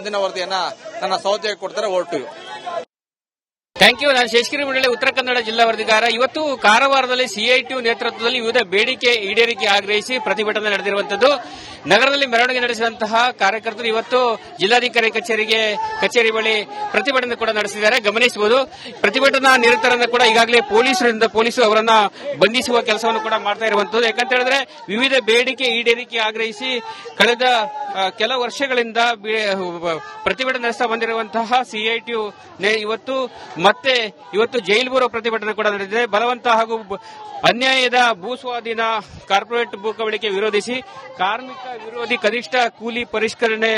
ಮುಂದಿನ ವರದಿಯನ್ನ ನನ್ನ ಸಹೋದ್ಯೋಗಿ ಕೊಡ್ತಾರೆ. ಹೊರಟು ಥ್ಯಾಂಕ್ ಯು. ನಾನು ಶೇಷಗಿರಿ ಮಂಡಳಿ ಉತ್ತರ ಕನ್ನಡ ಜಿಲ್ಲಾ ವರದಿಗಾರ. ಇವತ್ತು ಕಾರವಾರದಲ್ಲಿ ಸಿಐಟಿಯು ನೇತೃತ್ವದಲ್ಲಿ ವಿವಿಧ ಬೇಡಿಕೆ ಈಡೇರಿಕೆ ಆಗ್ರಹಿಸಿ ಪ್ರತಿಭಟನೆ ನಡೆದಿರುವಂತದ್ದು. ನಗರದಲ್ಲಿ ಮೆರವಣಿಗೆ ನಡೆಸಿದಂತಹ ಕಾರ್ಯಕರ್ತರು ಇವತ್ತು ಜಿಲ್ಲಾಧಿಕಾರಿ ಕಚೇರಿ ಬಳಿ ಪ್ರತಿಭಟನೆ ಕೂಡ ನಡೆಸಿದ್ದಾರೆ, ಗಮನಿಸಬಹುದು. ಪ್ರತಿಭಟನಾ ನಿರತರನ್ನು ಕೂಡ ಈಗಾಗಲೇ ಪೊಲೀಸರು ಅವರನ್ನ ಬಂಧಿಸುವ ಕೆಲಸವನ್ನು ಕೂಡ ಮಾಡ್ತಾ ಇರುವಂತದ್ದು. ಯಾಕಂತ ಹೇಳಿದ್ರೆ ವಿವಿಧ ಬೇಡಿಕೆ ಈಡೇರಿಕೆ ಆಗ್ರಹಿಸಿ ಕಳೆದ ಕೆಲ ವರ್ಷಗಳಿಂದ ಪ್ರತಿಭಟನೆ ನಡೆಸ್ತಾ ಬಂದಿರುವಂತಹ ಸಿಐಟಿಯು ಇವತ್ತು ಜೈಲು ಬರೋ ಪ್ರತಿಭಟನೆ ಕೂಡ ನಡೆದಿದೆ. ಬಲವಂತ ಹಾಗೂ ಅನ್ಯಾಯದ ಭೂಸ್ವಾಧೀನ, ಕಾರ್ಪೊರೇಟ್ ಭೂ ಕಬಳಿಕೆ ವಿರೋಧಿಸಿ, ಕಾರ್ಮಿಕ ವಿರೋಧಿ ಕನಿಷ್ಠ ಕೂಲಿ ಪರಿಷ್ಕರಣೆ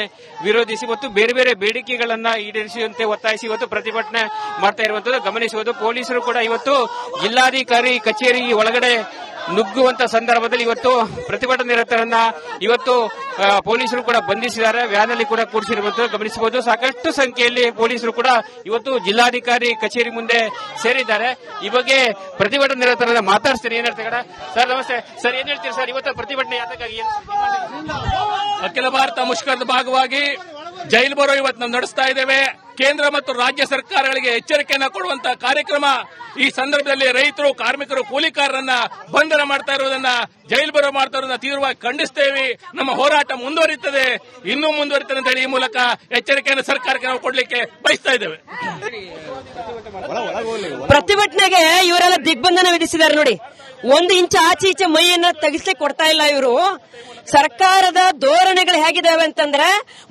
ವಿರೋಧಿಸಿ ಮತ್ತು ಬೇರೆ ಬೇರೆ ಬೇಡಿಕೆಗಳನ್ನ ಈಡೇರಿಸುವಂತೆ ಒತ್ತಾಯಿಸಿ ಇವತ್ತು ಪ್ರತಿಭಟನೆ ಮಾಡ್ತಾ ಇರುವಂತದ್ದು ಗಮನಿಸುವುದು. ಪೊಲೀಸರು ಕೂಡ ಇವತ್ತು ಜಿಲ್ಲಾಧಿಕಾರಿ ಕಚೇರಿ ಒಳಗಡೆ ನುಗ್ಗುವಂತ ಸಂದರ್ಭದಲ್ಲಿ ಇವತ್ತು ಪ್ರತಿಭಟನೆ ನಿರತರನ್ನ ಇವತ್ತು ಪೊಲೀಸರು ಕೂಡ ಬಂಧಿಸಿದ್ದಾರೆ, ವ್ಯಾನ್ ಅಲ್ಲಿ ಕೂಡ ಕೂರಿಸಿರುವಂತದ್ದು ಗಮನಿಸಬಹುದು. ಸಾಕಷ್ಟು ಸಂಖ್ಯೆಯಲ್ಲಿ ಪೊಲೀಸರು ಕೂಡ ಇವತ್ತು ಜಿಲ್ಲಾಧಿಕಾರಿ ಕಚೇರಿ ಮುಂದೆ ಸೇರಿದ್ದಾರೆ. ಈ ಬಗ್ಗೆ ಪ್ರತಿಭಟನೆ ನಿರತರನ್ನ ಮಾತಾಡ್ತಾರೆ. ಏನ್ ಹೇಳ್ತಾರೆ ಸರ್? ನಮಸ್ತೆ ಸರ್, ಏನ್ ಹೇಳ್ತೀರಿ ಸರ್? ಇವತ್ತು ಪ್ರತಿಭಟನೆ ಯಾತಕ್ಕಾಗಿ? ಅಖಿಲ ಭಾರತ ಮುಷ್ಕರದ ಭಾಗವಾಗಿ ಜೈಲು ಬರೋ ಇವತ್ತು ನಾವು ನಡೆಸ್ತಾ ಇದ್ದೇವೆ. ಕೇಂದ್ರ ಮತ್ತು ರಾಜ್ಯ ಸರ್ಕಾರಗಳಿಗೆ ಎಚ್ಚರಿಕೆಯನ್ನು ಕೊಡುವಂತಹ ಕಾರ್ಯಕ್ರಮ. ಈ ಸಂದರ್ಭದಲ್ಲಿ ರೈತರು, ಕಾರ್ಮಿಕರು, ಕೂಲಿಕಾರರನ್ನ ಬಂಧನ ಮಾಡ್ತಾ ಇರುವುದನ್ನ, ಜೈಲು ಬರೋ ಮಾಡ್ತಾ ಇರೋದನ್ನ ತೀವ್ರವಾಗಿ ಖಂಡಿಸ್ತೇವೆ. ನಮ್ಮ ಹೋರಾಟ ಮುಂದುವರಿಯುತ್ತದೆ, ಇನ್ನೂ ಮುಂದುವರಿಯುತ್ತದೆ ಅಂತ ಹೇಳಿ ಈ ಮೂಲಕ ಎಚ್ಚರಿಕೆಯನ್ನು ಸರ್ಕಾರಕ್ಕೆ ನಾವು ಕೊಡಲಿಕ್ಕೆ ಬಯಸ್ತಾ ಇದ್ದೇವೆ. ಪ್ರತಿಭಟನೆಗೆ ಇವರೆಲ್ಲ ದಿಗ್ಬಂಧನ ವಿಧಿಸಿದ್ದಾರೆ ನೋಡಿ. 1 ಇಂಚ್ ಆಚೆ ಈಚೆ ಮೈಯನ್ನ ತೆಗಿಸ್ಲಿಕ್ಕೆ ಕೊಡ್ತಾ ಇಲ್ಲ ಇವರು. ಸರ್ಕಾರದ ಧೋರಣೆಗಳು ಹೇಗಿದ್ದಾವೆ ಅಂತಂದ್ರೆ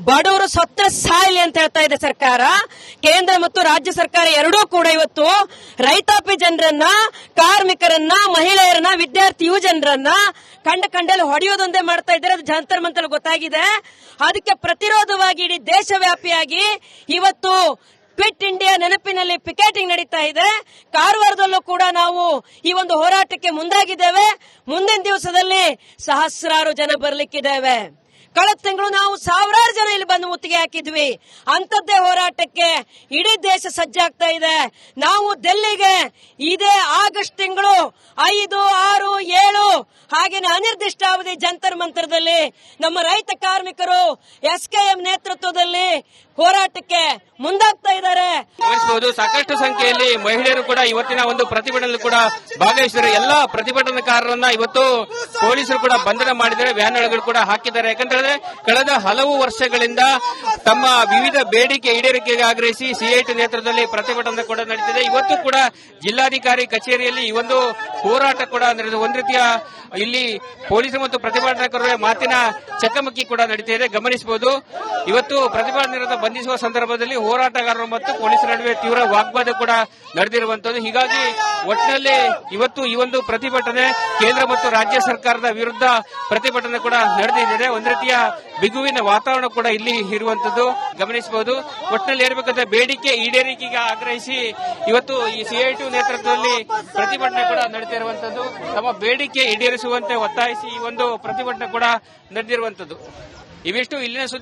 ಬಡವರು ಸತ್ತ ಸಾಯಲಿ ಅಂತ ಹೇಳ್ತಾ ಇದೆ ಸರ್ಕಾರ. ಕೇಂದ್ರ ಮತ್ತು ರಾಜ್ಯ ಸರ್ಕಾರ ಎರಡೂ ಕೂಡ ಇವತ್ತು ರೈತಾಪಿ ಜನರನ್ನ, ಕಾರ್ಮಿಕರನ್ನ, ಮಹಿಳೆಯರನ್ನ, ವಿದ್ಯಾರ್ಥಿ ಯುವ ಜನರನ್ನ ಕಂಡಲ್ಲಿ ಹೊಡೆಯೋದೊಂದೇ ಮಾಡ್ತಾ ಇದ್ದಾರೆ. ಅದು ಜಂತರ್ ಮಂತರ್ ಗೊತ್ತಾಗಿದೆ. ಅದಕ್ಕೆ ಪ್ರತಿರೋಧವಾಗಿ ಇಡೀ ದೇಶವ್ಯಾಪಿಯಾಗಿ ಇವತ್ತು ಕ್ವಿಟ್ ಇಂಡಿಯಾ ನೆನಪಿನಲ್ಲಿ ಪಿಕೆಟಿಂಗ್ ನಡೀತಾ ಇದೆ. ಕಾರವಾರದಲ್ಲೂ ಕೂಡ ನಾವು ಈ ಒಂದು ಹೋರಾಟಕ್ಕೆ ಮುಂದಾಗಿದ್ದೇವೆ. ಮುಂದಿನ ದಿವಸದಲ್ಲಿ ಸಹಸ್ರಾರು ಜನ ಬರಲಿಕ್ಕಿದ್ದೇವೆ. ಕಳೆದ ತಿಂಗಳು ನಾವು ಸಾವಿರಾರು ಜನ ಇಲ್ಲಿ ಬಂದು ಮುತ್ತಿಗೆ ಹಾಕಿದ್ವಿ. ಅಂತದ್ದೇ ಹೋರಾಟಕ್ಕೆ ಇಡೀ ದೇಶ ಸಜ್ಜಾಗ್ತಾ ಇದೆ. ನಾವು ದಿಲ್ಲಿಗೆ ಇದೇ ಆಗಸ್ಟ್ ತಿಂಗಳು 5, 6, 7 ಹಾಗೇನೆ ಅನಿರ್ದಿಷ್ಟ ಅವಧಿ ಜಂತರ್ ಮಂತರದಲ್ಲಿ ನಮ್ಮ ರೈತ ಕಾರ್ಮಿಕರು ಎಸ್ಕೆಎಂ ನೇತೃತ್ವದಲ್ಲಿ ಹೋರಾಟಕ್ಕೆ ಮುಂದಾಗ್ತಾ ಇದ್ದಾರೆ. ಸಾಕಷ್ಟು ಸಂಖ್ಯೆಯಲ್ಲಿ ಮಹಿಳೆಯರು ಕೂಡ ಇವತ್ತಿನ ಒಂದು ಪ್ರತಿಭಟನೆ ಕೂಡ ಭಾಗವಹಿಸಿದ್ದಾರೆ. ಎಲ್ಲಾ ಪ್ರತಿಭಟನಾಕಾರರನ್ನ ಇವತ್ತು ಪೊಲೀಸರು ಕೂಡ ಬಂಧನ ಮಾಡಿದ್ದಾರೆ, ವ್ಯಾನ್ ಒಳಗಡೆ ಕೂಡ ಹಾಕಿದ್ದಾರೆ. ಯಾಕಂತ ಕಳೆದ ಹಲವು ವರ್ಷಗಳಿಂದ ತಮ್ಮ ವಿವಿಧ ಬೇಡಿಕೆ ಈಡೇರಿಕೆಗೆ ಆಗ್ರಹಿಸಿ ಸಿಐಟಿ ನೇತೃತ್ವದಲ್ಲಿ ಪ್ರತಿಭಟನೆ ಕೂಡ ನಡೆದಿದೆ. ಇವತ್ತು ಕೂಡ ಜಿಲ್ಲಾಧಿಕಾರಿ ಕಚೇರಿಯಲ್ಲಿ ಈ ಒಂದು ಹೋರಾಟ ಕೂಡ ನಡೆದಿದೆ. ಒಂದು ರೀತಿಯ ಇಲ್ಲಿ ಪೊಲೀಸರು ಮತ್ತು ಪ್ರತಿಭಟನಾಕಾರರ ಮಾತಿನ ಚಕಮಕಿ ಕೂಡ ನಡೀತಾ ಇದೆ, ಗಮನಿಸಬಹುದು. ಇವತ್ತು ಪ್ರತಿಭಟನೆ ಬಂಧಿಸುವ ಸಂದರ್ಭದಲ್ಲಿ ಹೋರಾಟಗಾರರು ಮತ್ತು ಪೊಲೀಸರ ನಡುವೆ ತೀವ್ರ ವಾಗ್ವಾದ ಕೂಡ ನಡೆದಿರುವಂತದ್ದು. ಹೀಗಾಗಿ ಒಟ್ಟಿನಲ್ಲಿ ಇವತ್ತು ಈ ಒಂದು ಪ್ರತಿಭಟನೆ ಕೇಂದ್ರ ಮತ್ತು ರಾಜ್ಯ ಸರ್ಕಾರದ ವಿರುದ್ಧ ಪ್ರತಿಭಟನೆ ಕೂಡ ನಡೆದಿದೆ. ಒಂದು ರೀತಿಯ ಬಿಗುವಿನ ವಾತಾವರಣ ಕೂಡ ಇಲ್ಲಿ ಇರುವಂತದ್ದು ಗಮನಿಸಬಹುದು. ಒಟ್ಟಿನಲ್ಲಿ ಏರ್ಬೇಕಾದ ಬೇಡಿಕೆ ಈಡೇರಿಕೆಗೆ ಆಗ್ರಹಿಸಿ ಇವತ್ತು ಈ ಸಿಐಟಿ ನೇತೃತ್ವದಲ್ಲಿ ಪ್ರತಿಭಟನೆ ಕೂಡ ನಡೆದಿರುವಂತದ್ದು. ತಮ್ಮ ಬೇಡಿಕೆ ಈಡೇರಿಸುವಂತೆ ಒತ್ತಾಯಿಸಿ ಈ ಒಂದು ಪ್ರತಿಭಟನೆ ಕೂಡ ನಡೆದಿರುವಂತದ್ದು. ಇವಿಷ್ಟು ಇಲ್ಲಿನ